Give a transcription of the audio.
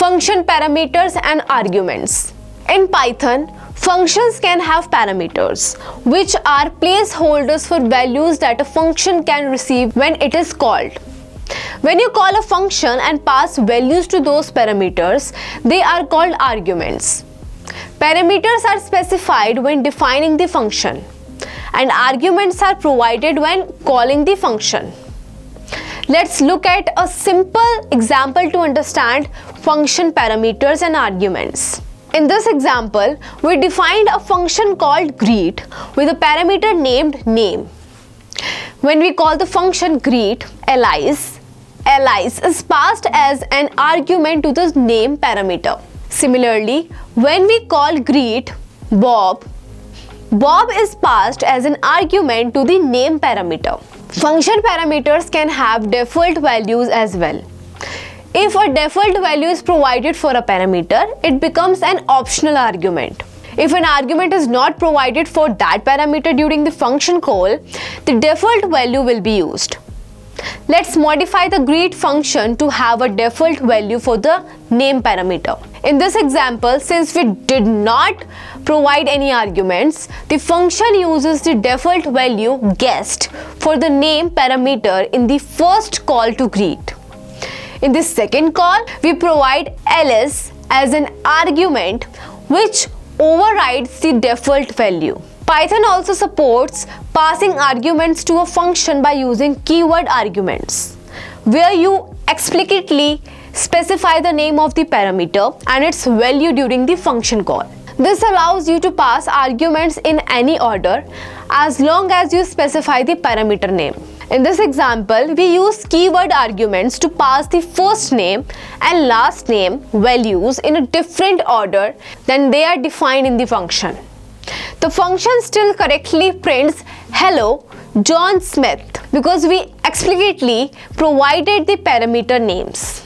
Function parameters and arguments. In Python, functions can have parameters, which are placeholders for values that a function can receive when it is called. When you call a function and pass values to those parameters, they are called arguments. Parameters are specified when defining the function, and arguments are provided when calling the function. Let's look at a simple example to understand function parameters and arguments. In this example, we defined a function called greet with a parameter named name. When we call the function greet, Alice is passed as an argument to the name parameter. Similarly, when we call greet Bob is passed as an argument to the name parameter. Function parameters can have default values as well. If a default value is provided for a parameter, it becomes an optional argument. If an argument is not provided for that parameter during the function call, the default value will be used. Let's modify the greet function to have a default value for the name parameter. In this example, since we did not provide any arguments, the function uses the default value guessed for the name parameter in the first call to greet. In the second call, we provide Alice as an argument which overrides the default value. Python also supports passing arguments to a function by using keyword arguments, where you explicitly specify the name of the parameter and its value during the function call. This allows you to pass arguments in any order as long as you specify the parameter name. In this example, we use keyword arguments to pass the first name and last name values in a different order than they are defined in the function. The function still correctly prints hello John Smith because we explicitly provided the parameter names.